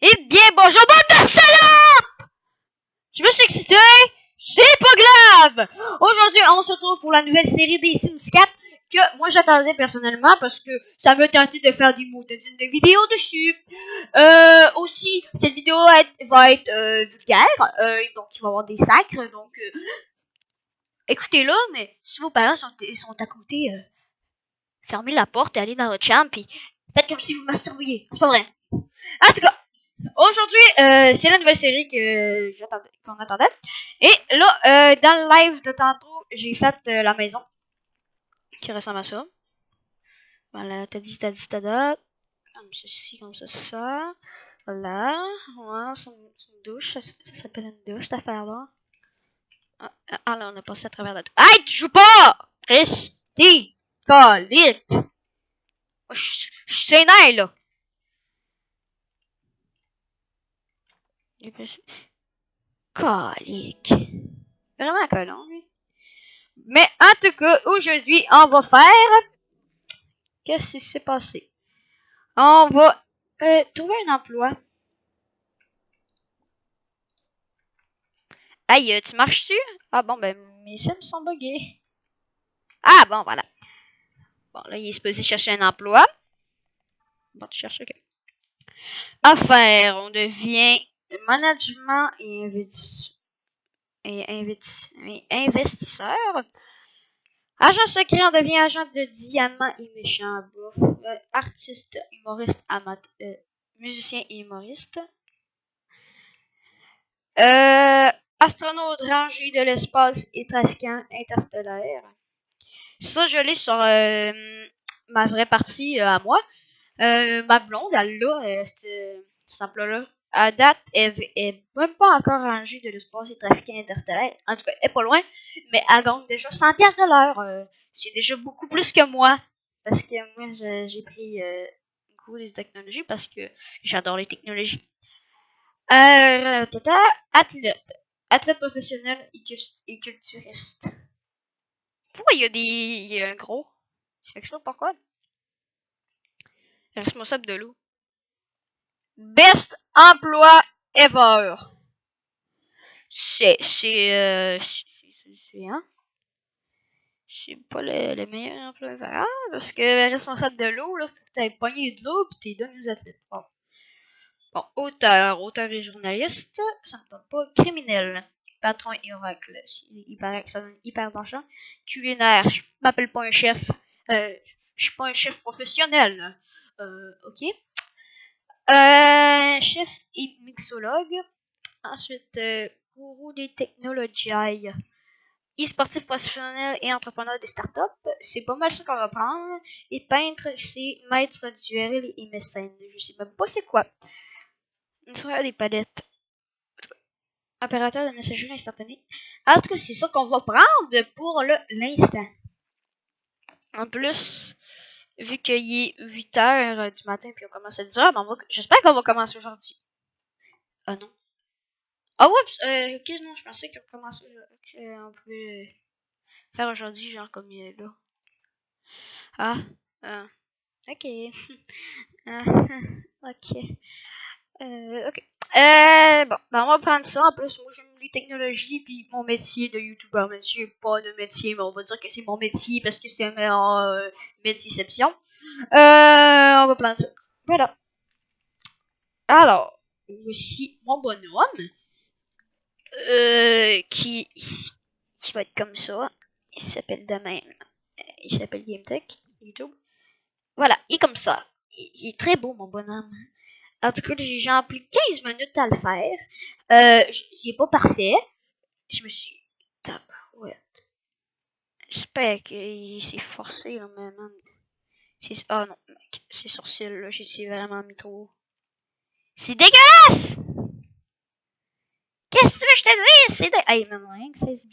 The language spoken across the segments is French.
Eh bien, bonjour, bande de salopes! Je me suis excité, c'est pas grave! Aujourd'hui, on se retrouve pour la nouvelle série des Sims 4 que moi j'attendais personnellement parce que ça me tentait de faire des montagnes de vidéos dessus. Aussi, cette vidéo va être vulgaire, donc il va y avoir des sacres, donc écoutez-la, mais si vos parents sont à côté, fermez la porte et allez dans votre chambre, puis faites comme si vous masturbiez. C'est pas vrai. En tout cas, aujourd'hui, c'est la nouvelle série qu'on attendait. Et là, dans le live de tantôt, j'ai fait la maison qui ressemble à ça. Voilà, tada. Comme ceci, comme ça. Voilà. Ouais, c'est une douche. Ça s'appelle une douche, cette affaire-là. Ah, là, on a passé à travers la douche. Hey, tu joues pas! Christy! Colique! Je suis sénère, là. Colique. Vraiment colon, lui. Mais en tout cas, aujourd'hui, on va faire... Qu'est-ce qui s'est passé? On va trouver un emploi. Aïe, tu marches-tu? Ah bon, ben, mes sims sont buggés. Ah bon, voilà. Bon, là, il est supposé chercher un emploi. Bon, tu cherches, ok. Affaires, on devient management et investisseur. Agent secret, on devient agent de diamant et méchant. Artiste, humoriste, musicien et humoriste. Astronaute rangé de l'espace et trafiquant interstellaire. Ça, je l'ai sur ma vraie partie à moi. Ma blonde, elle l'a, cet emploi-là. À date, elle est même pas encore rangée de l'espace et trafiquant interstellaire. En tout cas, elle est pas loin, mais elle gagne déjà 100$ de l'heure. C'est déjà beaucoup plus que moi. Parce que moi, j'ai pris cours des technologies parce que j'adore les technologies. Athlète. Athlète professionnel et culturiste. Pourquoi il y a un gros? C'est ça, pourquoi? Responsable de l'eau. Best emploi ever. C'est pas le meilleur emploi ever. Ah, parce que responsable de l'eau, là, faut que t'aies pogné de l'eau pis t'es donné aux athlètes. Bon, auteur et journaliste, ça me donne pas. Criminel. Patron et oracle. Il paraît que ça donne hyper d'argent. Culinaire. Je m'appelle pas un chef. Je suis pas un chef professionnel. Ok. Chef et mixologue. Ensuite, gourou des technologies. E-sportif professionnel et entrepreneur des startups. C'est pas mal ça qu'on va prendre. Et peintre, c'est maître duel et mécène. Je sais même pas c'est quoi. Nettoyeur des palettes. Opérateur de messagerie instantanée. En tout cas, c'est ça qu'on va prendre pour l'instant. En plus, vu qu'il est 8h du matin puis on commence à 10h, ben j'espère qu'on va commencer aujourd'hui. Ah non. Ah oups, ok, non, je pensais qu'on commençait qu'on pouvait faire aujourd'hui, genre comme il est là. Ah, ok. Ok. Ok. Bon, ben on va prendre ça. En plus, moi j'aime les technologies, puis mon métier de youtubeur, mais j'ai pas de métier, mais on va dire que c'est mon métier parce que c'est un métierception. On va prendre ça. Voilà. Alors, voici mon bonhomme qui va être comme ça. Il s'appelle de même. Il s'appelle GameTech, YouTube. Voilà, il est comme ça. Il est très beau, mon bonhomme. En tout cas, j'ai empli 15 minutes à le faire. Il est pas parfait. Je me suis... Tabarouette. J'espère qu'il s'est forcé, là, mais man. Oh non, mec. Ses sourcils, là, c'est vraiment mis trop... C'est dégueulasse! Qu'est-ce que tu veux que je te dise? C'est Hey, man, rien que 16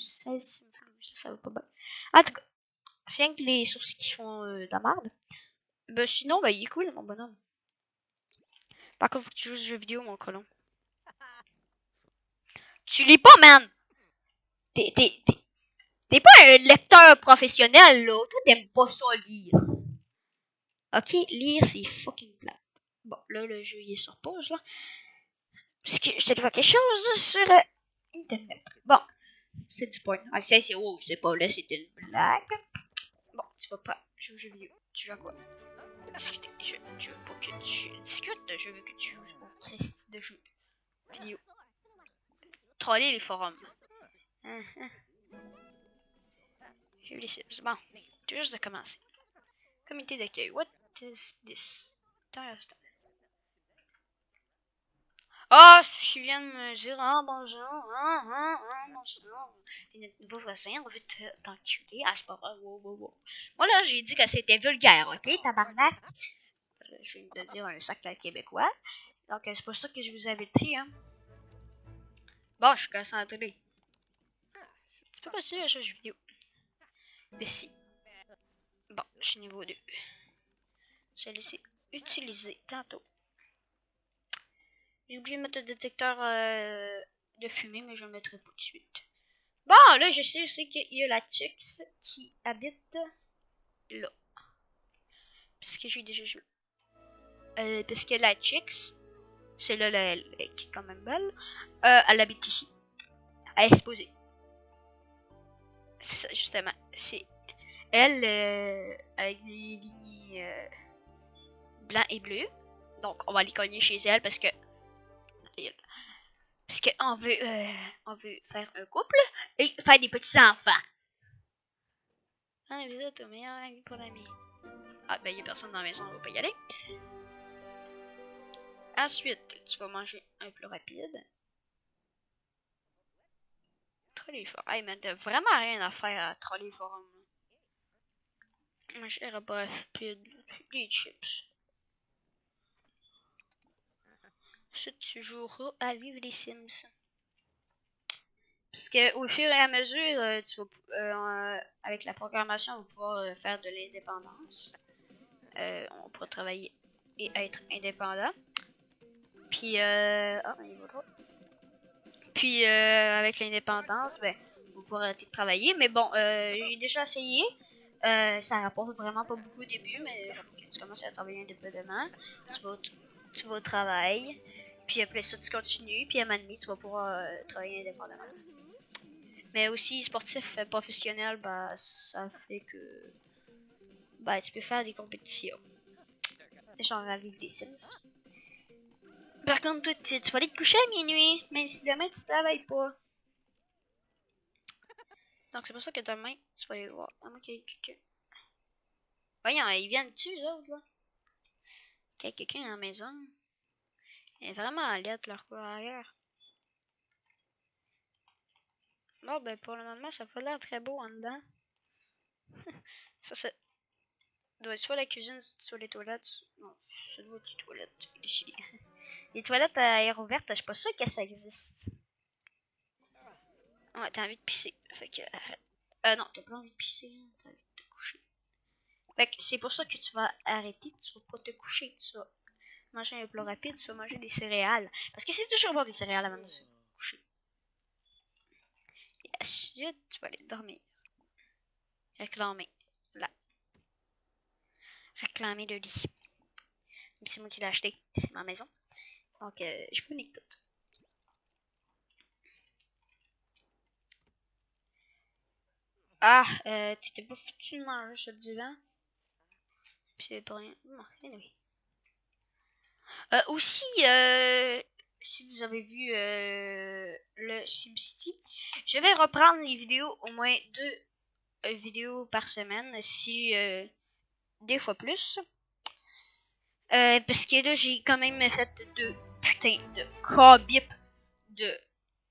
ça va pas bien. En tout cas, c'est rien que les sourcils qui font de la merde. Ben sinon, ben il est cool, mon bonhomme. Par contre, faut que tu joues aux jeux vidéo, mon colon. Tu lis pas, man! T'es pas un lecteur professionnel, là. Toi, t'aimes pas ça lire. Ok, lire, c'est fucking plate. Bon, là, le jeu, il est sur pause, là. Parce que je te vois quelque chose sur Internet. Bon, c'est du point. Ah, c'est pas là, c'est une blague. Bon, tu vas pas jouer aux jeux vidéo. Tu joues à quoi? Discuter. Je veux pas que tu discutes, je veux que tu joues au Christ de jeux vidéo. Troller les forums. J'ai vu les Sims. Bon, tu viens juste de commencer. Comité d'accueil. What is this? Ah, je viens de me dire, ah, bonjour, bonjour. T'es notre nouveau voisin, on veut t'enculer. Ah, c'est pas vrai, wow. Moi, là, j'ai dit que c'était vulgaire, ok, tabarnak? Je viens de dire un sac québécois. Donc, c'est pour ça que je vous invite ici, hein. Bon, je suis concentré. Tu peux continuer à jouer aux jeux vidéo. Ici. Bon, je suis niveau 2. Je vais laisser utiliser tantôt. J'ai oublié de mettre le détecteur de fumée, mais je le mettrai pas tout de suite. Bon, là, je sais aussi qu'il y a la Chix qui habite là. Parce que j'ai déjà joué. Parce que la Chix, c'est là, qui est quand même belle, elle habite ici. Elle est exposée. C'est ça, justement. C'est elle avec des lignes blanc et bleu. Donc, on va aller cogner chez elle parce que on veut faire un couple et faire des petits enfants. Ah, visite au meilleur ami pour l'ami. Ah, ben, il n'y a personne dans la maison, on va pas y aller. Ensuite, tu vas manger un plat rapide. Troller fort. Hey, mais t'as vraiment rien à faire à troller fort. Manger un repas rapide. Des chips. Ensuite, tu joueras à vivre les Sims. Parce que au fur et à mesure, avec la programmation, on va pouvoir faire de l'indépendance. On pourra travailler et être indépendant. Puis, Puis, avec l'indépendance, ben, on va pouvoir arrêter de travailler. Mais bon, j'ai déjà essayé. Ça rapporte vraiment pas beaucoup au début, mais il faut que tu commences à travailler indépendamment. Tu vas au travail. Puis après ça, tu continues. Puis à un moment donné, tu vas pouvoir travailler indépendamment. Mais aussi, sportif professionnel, bah, ça fait que bah, tu peux faire des compétitions. Genre à vivre des Sims. Par contre, toi, tu vas aller te coucher à minuit, même si demain tu travailles pas. Donc c'est pour ça que demain, tu vas aller voir. Ah, ok, quelqu'un. Voyons, ils viennent-tu, les autres, là? Il y a quelqu'un dans la maison. Il est vraiment laide, leur courrière. Bon, ben, pour le moment, ça a pas l'air très beau en dedans. Ça doit être soit la cuisine, soit les toilettes. Non, ça doit être les toilettes, ici. Les toilettes à air ouverte, je suis pas sûre que ça existe. Ouais, t'as envie de pisser. Fait que, non, t'as pas envie de pisser, t'as envie de te coucher. Fait que c'est pour ça que tu vas arrêter, tu vas pas te coucher, tu vas manger un plat rapide, tu vas manger des céréales. Parce que c'est toujours bon des céréales avant de se coucher. Et ensuite, tu vas aller dormir. Réclamer. Là. Réclamer le lit. Même si c'est moi qui l'ai acheté, c'est ma maison. Donc, je peux niquer tout. Ah, t'étais pas foutu de manger sur le divan? Puis c'est pas rien. Non, anyway. Aussi, si vous avez vu le SimCity, je vais reprendre les vidéos, au moins 2 vidéos par semaine, si des fois plus. Parce que là, j'ai quand même fait 2 putains de cabip de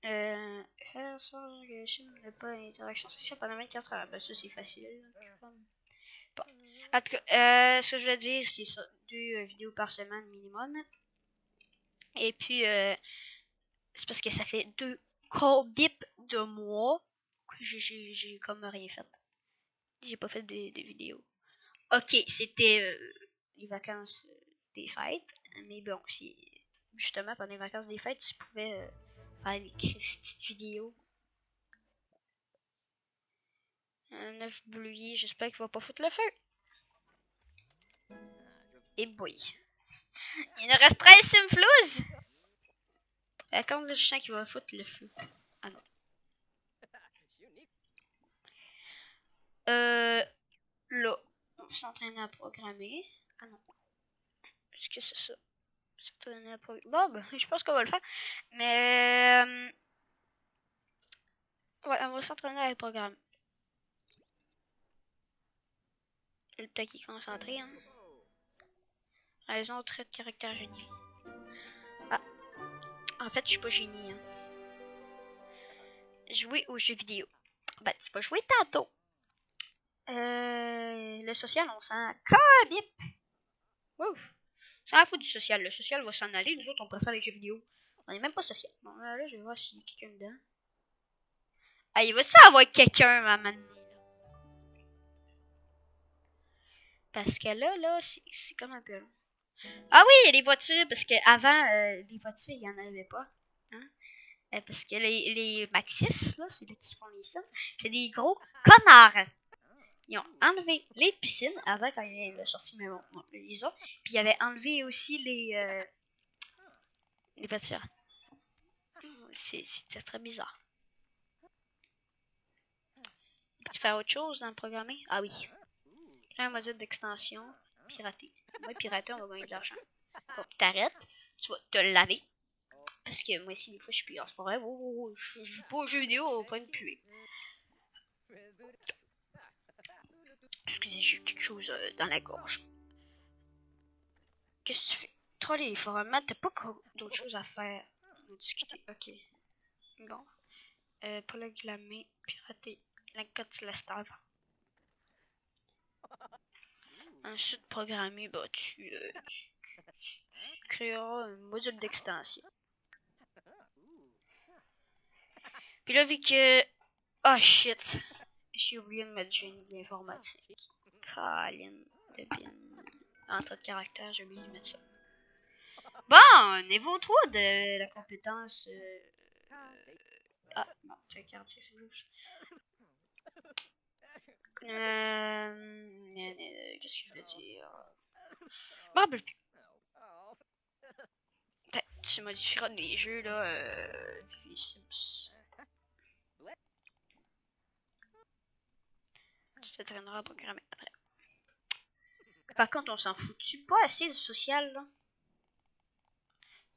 faire ça, pas interaction sociale pendant 24 heures. Ben ça, c'est facile. Bon. En tout cas, ce que je veux dire, c'est ça, 2 vidéos par semaine minimum. Et puis, c'est parce que ça fait 2 cabip de mois que j'ai comme rien fait. J'ai pas fait de vidéos. Ok, c'était les vacances des fêtes. Mais bon, c'est justement pendant les vacances des fêtes, tu pouvais faire des petites vidéos. Un œuf bouilli, j'espère qu'il va pas foutre le feu. Et boy. Il nous reste 13 simflouz. Quand je sens qu'il va foutre le feu. Ah non. Là, on va s'entraîner à programmer. Ah non. Qu'est-ce que c'est ça? S'entraîner à programmer. Bon, ben, je pense qu'on va le faire. Mais... ouais, on va s'entraîner à programmer. Le temps qui est concentré, hein. Raison, trait de caractère génie. Ah, en fait, je suis pas génie, hein. Jouer aux jeux vidéo. Ben, tu vas jouer tantôt. Le social, on s'en cabip. Ouf. Ça fout du social. Le social va s'en aller. Nous autres, on préfère les jeux vidéo. On est même pas social. Bon, là, je vais voir s'il y a quelqu'un dedans. Ah, il va-tu avoir quelqu'un à m'amener, là? Parce que là, c'est comme un peu long. Ah oui, il y a les voitures, parce qu'avant, les voitures, il n'y en avait pas. Hein? Parce que les Maxis, là, ceux qui font les scènes, c'est des gros connards. Ils ont enlevé les piscines avant quand il a sorti mais bon, les autres. Puis ils avaient enlevé aussi les voitures. C'était très bizarre. Tu fais autre chose dans le programmer? Ah oui. Créer un module d'extension. Pirater. Moi, pirater, on va gagner de l'argent. Bon, t'arrêtes. Tu vas te laver. Parce que moi, ici, des fois, je suis c'est pas vrai. Je joue pas aux jeux vidéo au point de puer. Excusez, j'ai eu quelque chose dans la gorge. Qu'est-ce que tu fais? Troller les forums, t'as pas d'autres choses à faire. On va discuter. Ok. Bon. Polyglammer, pirater. La cote la stave. Ensuite, programmer, bah, tu créeras un module d'extension. Puis là, vu que... Oh shit! J'ai oublié de mettre génie de l'informatique. Caline de bin. Entre de caractère, j'ai oublié de mettre ça. Bon, niveau 3 de la compétence... Ah, non, c'est 45, c'est rouge. Qu'est-ce que je veux dire? Bon, ben, tu modifieras des jeux, là, les Sims. Tu t'entraîneras à programmer après. Par contre, on s'en fout-tu pas assez de social, là?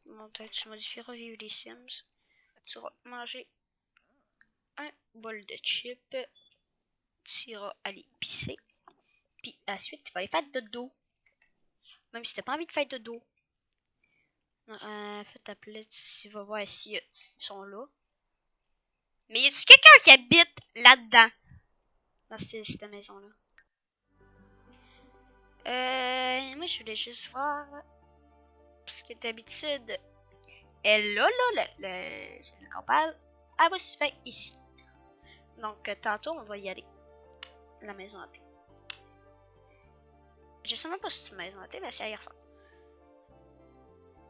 Bon, tu modifieras vivre les Sims. Tu vas manger un bol de chips. Tu iras aller pisser. Puis ensuite, tu vas aller faire dodo. Même si t'as pas envie de faire dodo. Fais ta plaie, tu vas voir si ils sont là. Mais y a-tu quelqu'un qui habite là-dedans? Dans cette maison-là. Moi je voulais juste voir. Parce que d'habitude, elle là, c'est le campal. Elle va se faire ici. Donc tantôt on va y aller. La maison hantée. Je sais même pas si c'est une maison hantée, mais ça y ressemble.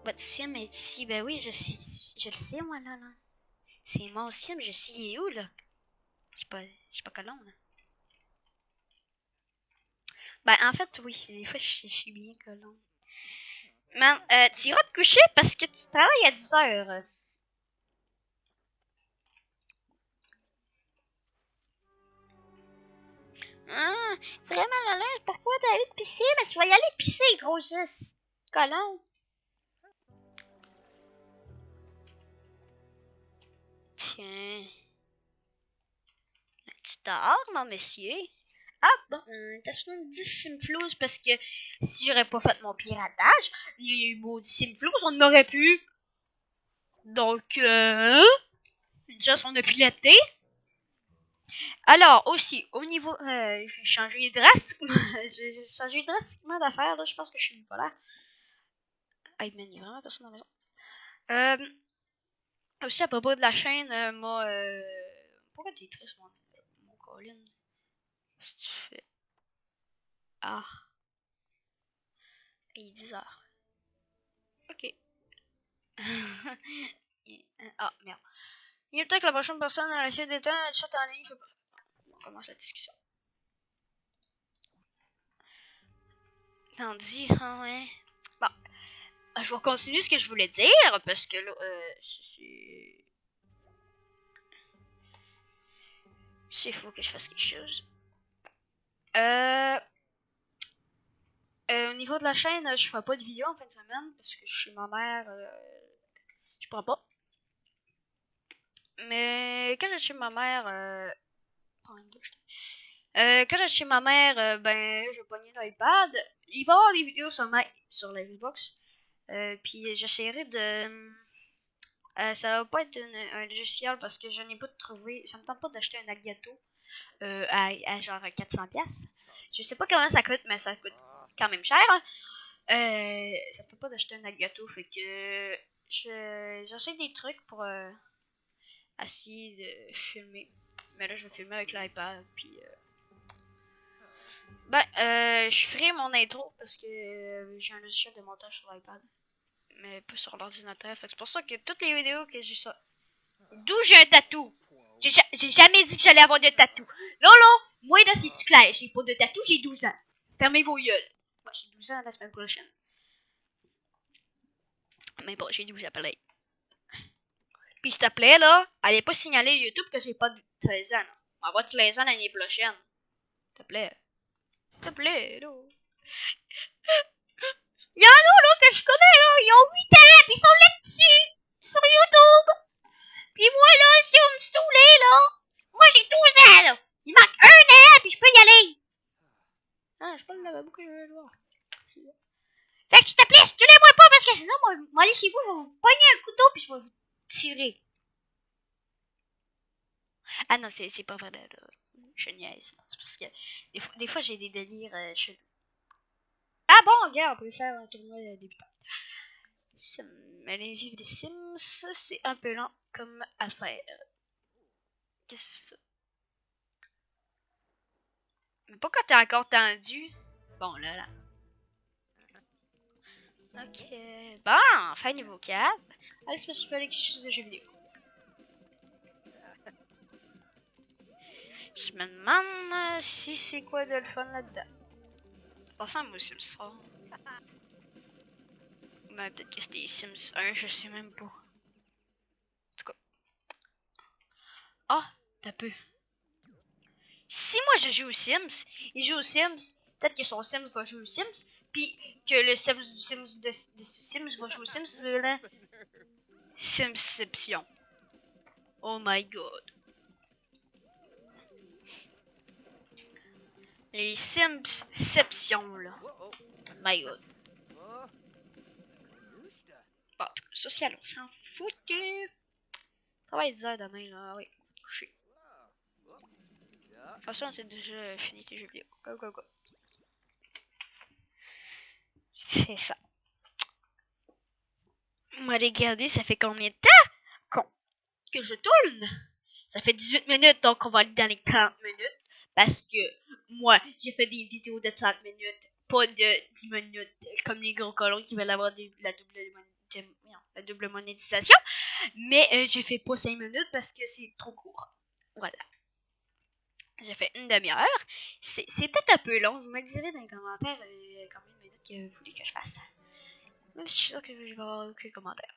Votre sim est ici. Ben oui, je le sais moi là. C'est mon sim, je sais il est où là. Je suis pas colon là. Ben en fait oui, des fois je suis bien colon. Man, tu iras te coucher parce que tu travailles à 10 heures. Ah, vraiment à l'aise. Pourquoi t'as envie de pisser? Mais tu vas y aller pisser, gros juste. Colon. Tiens. Tu dors, mon monsieur? Ah, bon, t'as 70 simflouz parce que si j'aurais pas fait mon piratage, les maudits simflouz, on aurait pu. Donc, déjà, on a piloté. Alors, aussi, au niveau. J'ai changé drastiquement. J'ai changé drastiquement d'affaires, là. Je pense que je suis bipolaire. Ah, man, il y a vraiment personne dans la maison. Aussi, à propos de la chaîne, moi. Pourquoi t'es triste, mon Colin? Qu'est-ce que tu fais? Ah. Il est 10 heures. Ok. Ah, merde. Il est peut-être que la prochaine personne a essayé d'éteindre le chat en ligne. On commence la discussion. T'en dis, ah ouais. Bon. je vais continuer ce que je voulais dire, parce que là, c'est fou que je fasse quelque chose. Au niveau de la chaîne, je ferai pas de vidéo en fin de semaine, parce que je suis chez ma mère, je pourrais pas. Mais quand je suis chez ma mère, quand je suis chez ma mère, ben, je vais pogner l'iPad. Il va y avoir des vidéos sur la Xbox. Puis j'essaierai de... ça va pas être un logiciel parce que je n'ai pas trouvé... Ça me tente pas d'acheter un Elgato à genre 400$. Je sais pas comment ça coûte, mais ça coûte quand même cher. Hein. Ça me tente pas d'acheter un Elgato, fait que... J'essaie des trucs pour essayer de filmer. Mais là, je vais filmer avec l'iPad, puis... je ferai mon intro parce que j'ai un logiciel de montage sur l'iPad. Mais pas sur l'ordinateur. C'est pour ça que toutes les vidéos que j'ai ça. D'où j'ai un tatou. J'ai jamais dit que j'allais avoir de tatou. Non, moi là c'est du clair. J'ai pas de tatou, j'ai 12 ans. Fermez vos gueules. Moi j'ai 12 ans la semaine prochaine. Mais bon, j'ai 12 ans pareil. Puis s'il te plaît là, allez pas signaler YouTube que j'ai pas de 13 ans. On va avoir 13 ans l'année prochaine. S'il te plaît. S'il te plaît, là. Il y en a là que je connais là, ils ont 8 ans, pis ils sont là-dessus, sur YouTube. Pis moi là, si on me stoulait là, moi j'ai 12 ans là. Il manque 1 an, pis je peux y aller. Ah, je parle de lavabo que je veux voir. Fait que s'il te plaît, stoulez-moi pas parce que sinon, moi aller chez vous, je vais vous pogner un couteau pis je vais vous tirer. Ah non, c'est pas vrai là. Je niaise. C'est parce que des fois j'ai des délires chelous. Ah bon, regarde, on peut faire un tournoi débutant. Mais les vivre des Sims, c'est un peu lent comme affaire. Qu'est-ce que c'est ça? Mais pourquoi t'es encore tendu? Bon, là. Ok. Bon, enfin niveau 4. Allez, c'est parce qu'il fallait que je fasse des jeux vidéo. Je me demande si c'est quoi de le fun là-dedans. Pas ça, moi, Sims 3. Mais peut-être que c'était Sims 1, je sais même pas. En tout cas. Ah, t'as peu. Si moi je joue aux Sims, il joue aux Sims, peut-être que son Sims va jouer aux Sims, puis que le Sims du Sims de Sims va jouer aux Sims de la Simception. Oh my god. Les Simceptions là. Oh my god. Bon, social, on s'en fout. Ça va être 10 heures demain là, oui. Coucher. De toute façon, t'as déjà fini tes jeux vidéo. Go. C'est ça. Moi, regardez, ça fait combien de temps que je tourne? Ça fait 18 minutes, donc on va aller dans les 30 minutes. Parce que moi, j'ai fait des vidéos de 30 minutes, pas de 10 minutes, comme les gros colons qui veulent avoir la double monétisation. Mais j'ai fait pas 5 minutes parce que c'est trop court. Voilà. J'ai fait une demi-heure. C'est peut-être un peu long. Vous me direz dans les commentaires combien de minutes que vous voulez que je fasse. Même si je suis sûre que je vais avoir aucun commentaire.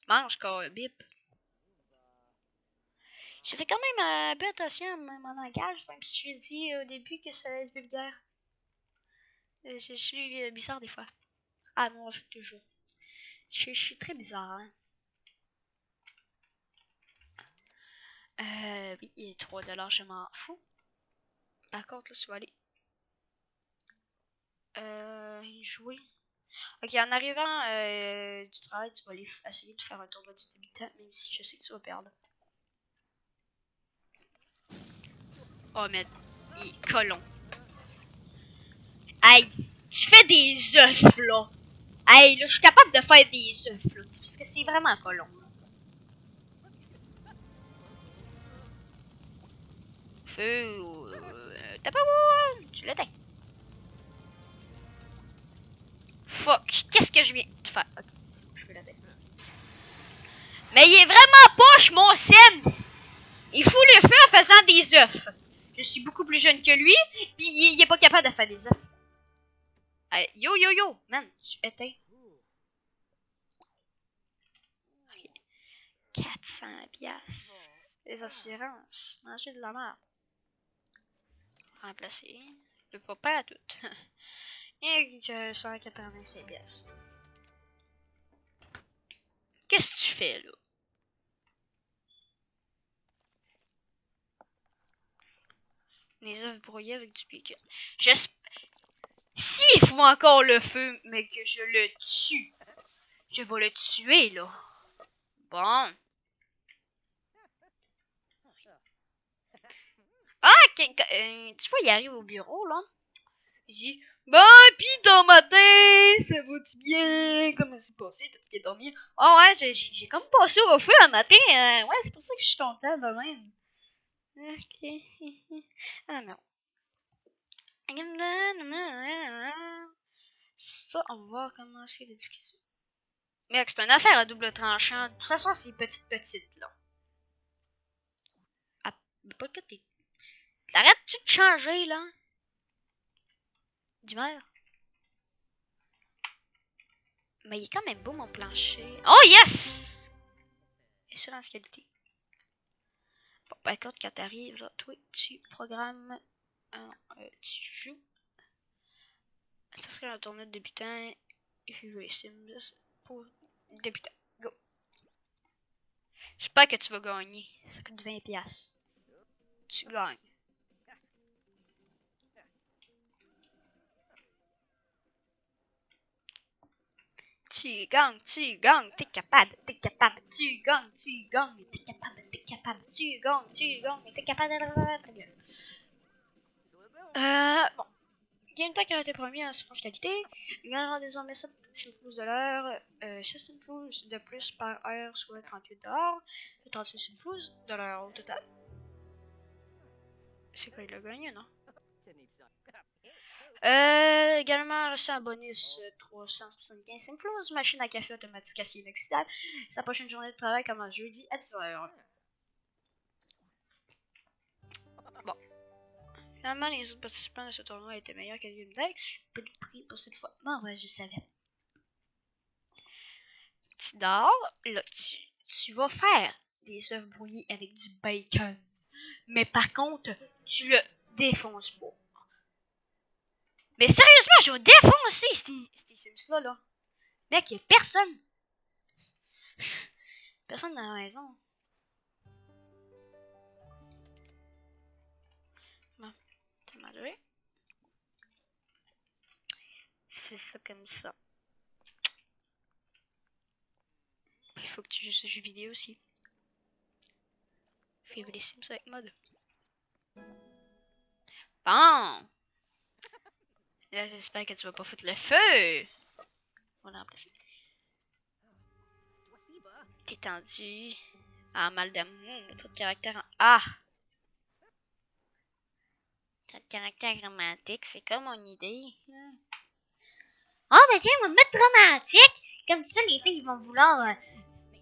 Mange, quoi, bip. J'ai fait quand même un peu attention à mon langage, même si j'ai dit au début que ça allait être vulgaire. Je suis bizarre des fois. Ah non, je toujours. Je suis très bizarre, hein. Oui, il est 3$, je m'en fous. Par contre, là, je vais aller jouer. Ok, en arrivant du travail, tu vas aller essayer de faire un tournoi du débutant, même si je sais que tu vas perdre. Oh, mais il est colon. Aïe, je fais des œufs, là. Aïe, là, je suis capable de faire des œufs, là. Parce que c'est vraiment colon. Feu. T'as pas où? Tu l'éteins. Fuck, qu'est-ce que je viens de faire? Ok, c'est bon, je peux l'éteindre. Mais il est vraiment poche, mon Sims. Il fout le feu en faisant des œufs. Je suis beaucoup plus jeune que lui, puis il est pas capable de faire des œufs. Yo, yo, yo! Man, tu éteins. Ok. 400 piastres. Les assurances. Manger de la merde. Remplacer. Je peux pas à tout. Et 185 piastres. Qu'est-ce que tu fais, là? Les œufs brouillés avec du bacon. S'il faut encore le feu, mais que je le tue, je vais le tuer, là. Bon. Ah, tu vois, il arrive au bureau, là. Il dit, bon, pis ton matin, ça va-tu bien? Comment c'est passé? T'as bien dormi? Ah ouais, j'ai comme passé au feu un matin. Ouais, c'est pour ça que je suis contente de même. Ok. Ah non. Ça, on va voir comment c'est la discussion. Mec, c'est une affaire à double tranchant. De toute façon, c'est petite, là. Ah, pas que t'es. T'arrêtes-tu de changer, là? D'humeur? Mais il est quand même beau, mon plancher. Oh, yes! Assurance qualité. Bon, ben, écoute, quand t'arrives, là, toi, tu programmes. Tu joues. Ça serait un tournoi de débutant. If you les Sims. Pour débutant. Go. J'espère que tu vas gagner. Ça coûte 20 piastres. Tu gagnes. Tu gagnes, t'es capable, tu gagnes, t'es capable, tu gagnes, t'es capable, tu gagnes, t'es capable. Très bien. Bon. Game Tech a été premier en assurance qualité. Il gagnera désormais 7 simfous de l'heure. 6 simfous de plus par heure, soit 38 $. 38 simfous de l'heure au total. C'est quoi, il a gagné, non? Également reçu un bonus 375 simfous, machine à café automatique acier inoxydable. Sa prochaine journée de travail commence jeudi à 10h. Bon. Finalement, les autres participants de ce tournoi étaient meilleurs que Game Tech. Peu de prix pour cette fois. Bon, ouais, je savais. Tu dors, là, tu vas faire des œufs brouillés avec du bacon. Mais par contre, tu le défonces pas. Mais sérieusement, je vais défoncer ces Sims-là, là. Mec, y'a personne. Personne dans la maison. Bon, t'as malgré. Tu fais ça comme ça. Il faut que tu joues ce jeu vidéo aussi. Vivre les Sims avec mode. Bon. Là, j'espère que tu vas pas foutre le feu. On va remplacer. T'es tendu. Ah, mal d'amour. Trop de caractère en... Ah! Trop de caractère romantique, c'est comme mon idée. Ah, ben tiens, on va me mettre romantique. Comme ça, les filles vont vouloir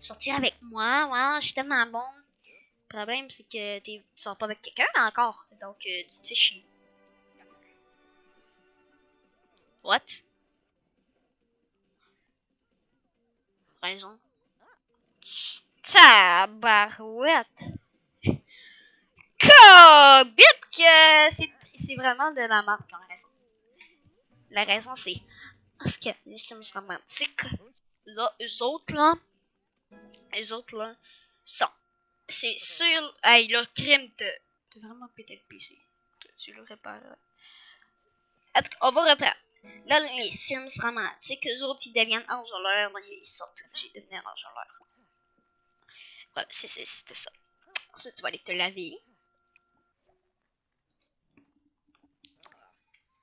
sortir avec moi. Ouais, je suis tellement bon. Le problème, c'est que tu sors pas avec quelqu'un encore. Donc, tu te fais chier. What? Raison. Tabarouette. Cobit que c'est vraiment de la marque, la raison. La raison, c'est parce que les Sims romantiques, là, eux autres, là, sont. C'est sûr. Hey, là, crime, t'as vraiment pété le PC. Tu le répares. En tout cas, on va reprendre. Là, les Sims romantiques, eux autres, ils deviennent enjôleurs. Là, ils sortent obligés de devenir enjôleurs. Voilà, c'était ça. Ensuite, tu vas aller te laver.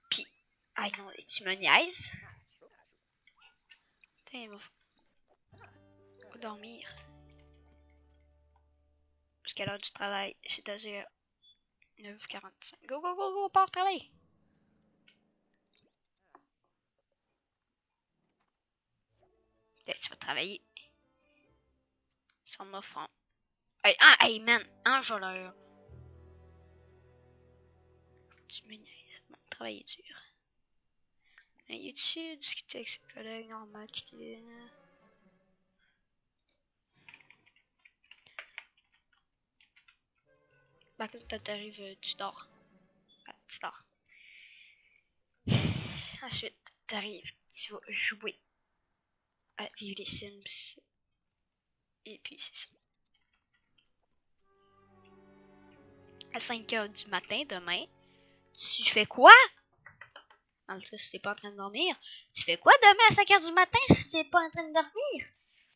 Puis, ah non, tu me niaises. Putain, il va dormir. Jusqu'à l'heure du travail, c'est-à-dire 9h45. Go, go, go, go, pars au travail. Là, tu vas travailler. Sans m'offrant. Hey, man, enjôleur. Tu me niaises. Bon, travailler dur. Il est dessus, discuter avec ses collègues, normal, quitter. Bah, quand t'arrives, tu dors. Ah, tu dors. Ensuite, t'arrives, tu vas jouer à Vivre les Sims. Et puis, c'est ça. À 5 h du matin, demain, tu fais quoi? En tout cas, si t'es pas en train de dormir. Tu fais quoi demain à 5 h du matin si t'es pas en train de dormir?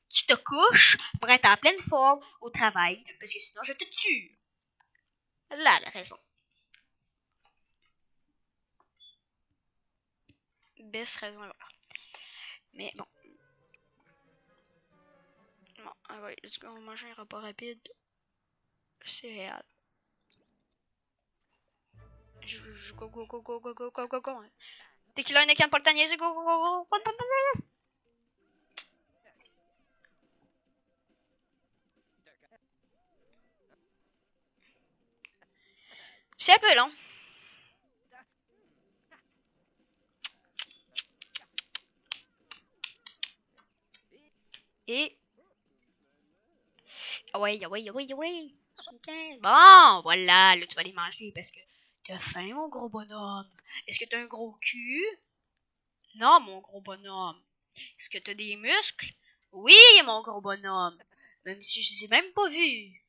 Tu te couches pour être en pleine forme au travail, parce que sinon je te tue. Là, la raison. Best raison. Mais bon. Bon, ah ouais, let's go, on va manger un repas rapide. Céréales. Go, go, go, go, go, go, go, go, go. Dès qu'il a un écran pour le niaiser, go, go, go, go. C'est un peu long. Et... Ah ouais, ah ouais, ah ouais, ah ouais. Bon, voilà, là tu vas aller manger parce que t'as faim, mon gros bonhomme. Est-ce que t'as un gros cul? Non, mon gros bonhomme. Est-ce que t'as des muscles? Oui, mon gros bonhomme. Même si je les ai même pas vus.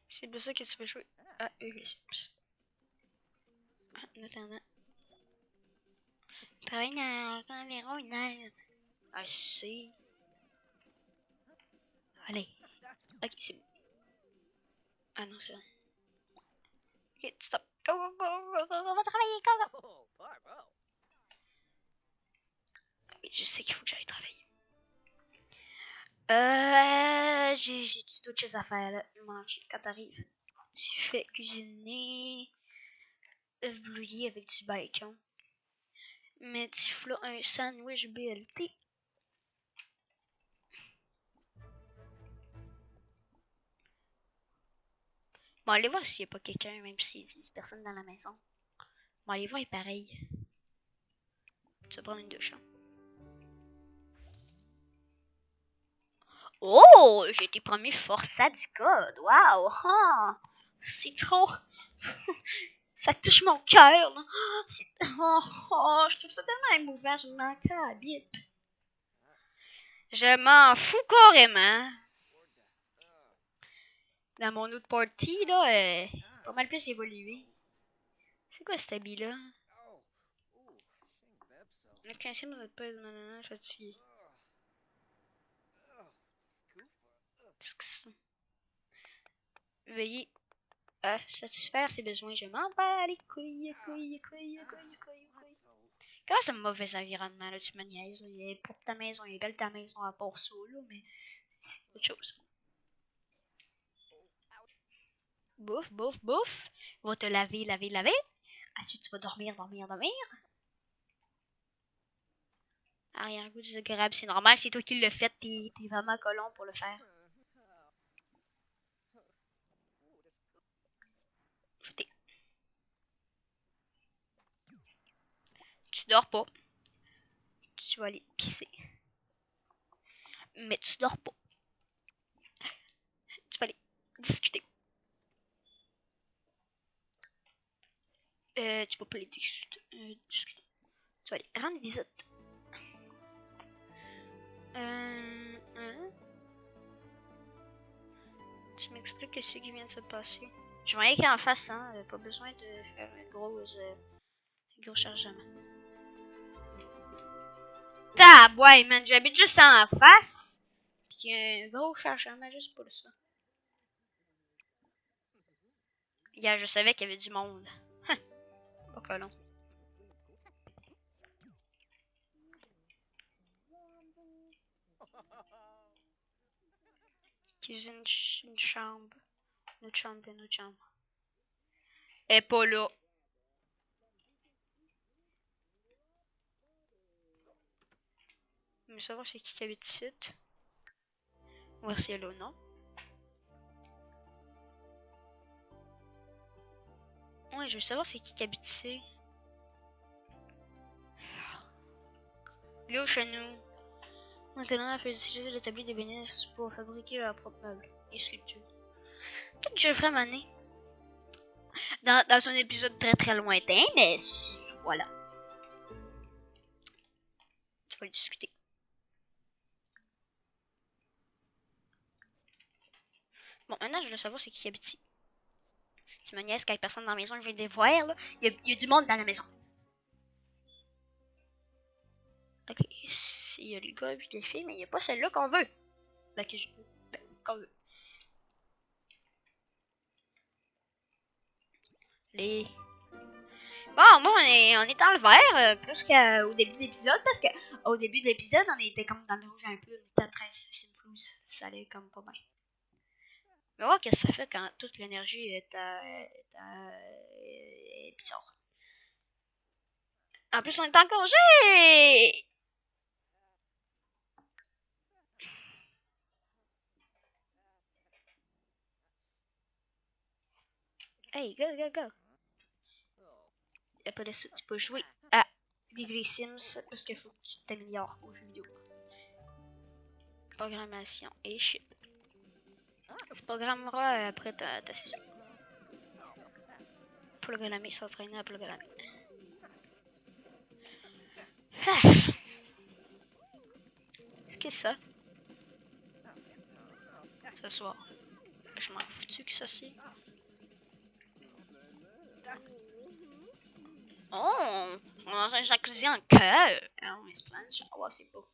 C'est pour ça que tu peux jouer à les Sims. En attendant. Travaille dans environ une heure. Ah, c'est. Allez. Ok, c'est bon. Ah non, c'est bon. Ok, stop. Go, go, go, go, go, go, va travailler, go, go. Oui, je sais qu'il faut que j'aille travailler. J'ai d'autres choses à faire là. Manger quand t'arrives. Tu fais cuisiner. Œuf brouillé avec du bacon. Mais tu feras un sandwich BLT. Bon, allez voir s'il n'y a pas quelqu'un, même s'il y a personne dans la maison. Bon, allez voir, est pareil. Tu vas prendre une douche. Hein. Oh, j'ai été promu forçat du code. Waouh! Ah, c'est trop. Ça touche mon cœur. Je trouve ça tellement émouvant. Je m'en cabite. Je m'en fous carrément. Dans mon autre party, là, pas mal plus évolué. C'est quoi cet habit-là? Le 15e de notre père, nanana, fatigué. Qu'est-ce que c'est? Veuillez à satisfaire ses besoins. Je m'en bats les couilles, couilles, couilles, couilles, couilles, couilles. Comment c'est un mauvais environnement, là, tu me niaises, là. Pour ta maison, il est belle ta maison à part ça, là, mais c'est autre chose. Bouffe, bouffe, bouffe. Va te laver, laver, laver. Ensuite, tu vas dormir, dormir, dormir. Arrière-goût désagréable, c'est normal, c'est toi qui le fais, t'es vraiment colon pour le faire. Tu dors pas. Tu vas aller pisser. Mais tu dors pas. Tu vas aller discuter. Tu vas pas aller discuter. Tu vas aller rendre visite. Tu m'expliques ce qui vient de se passer. Je voyais qu'en face, hein. Pas besoin de faire un gros chargement. Ouais, man, j'habite juste en face. Puis un gros chargement juste pour ça. Hier, je savais qu'il y avait du monde. Pas colon. Cuisine, une chambre. Une autre chambre, une autre chambre. Elle est pas là. Mais savoir c'est qui habite ici. Voir si elle est là ou non. Ouais, je veux savoir c'est qui habite ici. Go chez nous. Maintenant, on peut utiliser le tablier d'ébénisme pour fabriquer leurs propres meubles et sculptures. Peut-être que je le ferai maner. Dans un épisode très lointain, mais voilà. Tu vas le discuter. Bon, maintenant, je veux savoir c'est qui habite ici. C'est ma nièce, quand il y a personne dans la maison, je viens de les voir, là. Il y a du monde dans la maison. Ok, il y a les gars et les filles, mais il n'y a pas celle-là qu'on veut. Qu'on veut. Les... Bon, moi, on est dans le vert, plus qu'au début de l'épisode, parce que au début de l'épisode, on était comme dans le rouge un peu, on était à 13 Simplouse. Ça allait comme pas bien. Mais voir qu'est-ce que ça fait quand toute l'énergie est bizarre. En plus, on est en congé! Hey, go! Après ça, tu peux jouer à vivre les Sims parce qu'il faut que tu t'améliores aux jeux vidéo. Programmation et shit. Tu programmeras après ta session. Programmer, s'entraîner à programmer. Ah. Qu'est-ce que c'est ça? S'asseoir. Je m'en foutu que ça c'est. Oh! On a un jacuzzi en cœur! Ah, on est sponge. Oh, c'est beau.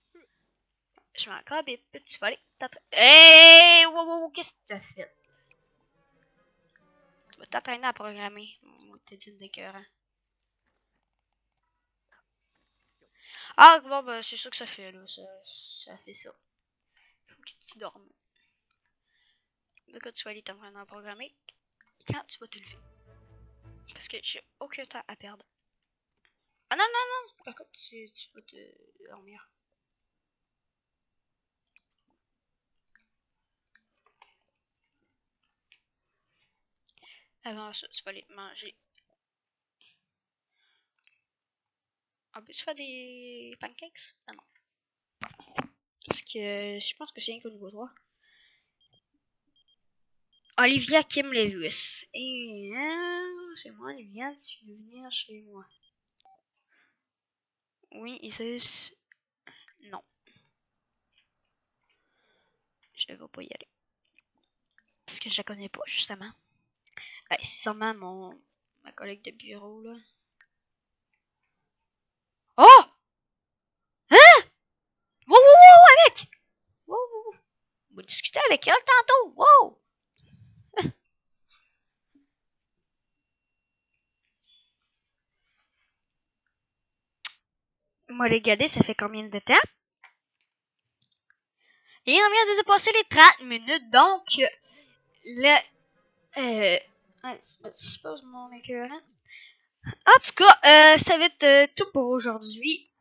Je m'en encore bip. Tu vas aller t'entraîner. Hey! Wow, qu'est-ce que tu as fait? Tu vas t'entraîner à programmer. T'es d'une d'écœurant. Ah, bon, bah, c'est ça que ça fait, là. Ça fait ça. Faut que tu dormes. Mais quand tu vas aller t'entraîner à programmer, quand tu vas te lever. Parce que j'ai aucun temps à perdre. Ah non, non, non! Par contre, tu vas te dormir. Avant ça, tu vas aller manger. En plus, tu fais des pancakes? Ah non. Parce que je pense que c'est rien qu'au niveau 3. Olivia Kim Lewis. Et c'est moi, Olivia, tu veux venir chez moi? Oui, Isis. Non. Je ne vais pas y aller. Parce que je la connais pas, justement. Ben, c'est sûrement ma collègue de bureau, là. Oh! Hein? Wow, avec! Wow. On va discuter avec elle tantôt. Wow! Moi, regardez, ça fait combien de temps? Et on vient de dépasser les 30 minutes, donc le... ouais, je suppose mon écœurant. En tout cas, ça va être tout pour aujourd'hui.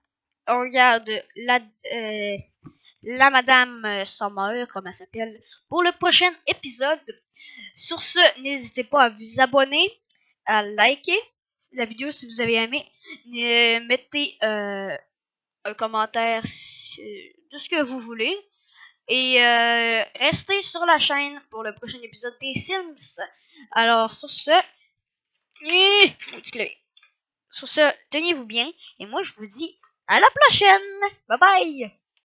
On regarde la Madame Sommer, comme elle s'appelle, pour le prochain épisode. Sur ce, n'hésitez pas à vous abonner, à liker la vidéo si vous avez aimé. Mettez un commentaire de ce que vous voulez. Et restez sur la chaîne pour le prochain épisode des Sims. Alors, sur ce, tenez-vous bien. Et moi, je vous dis à la prochaine. Bye bye.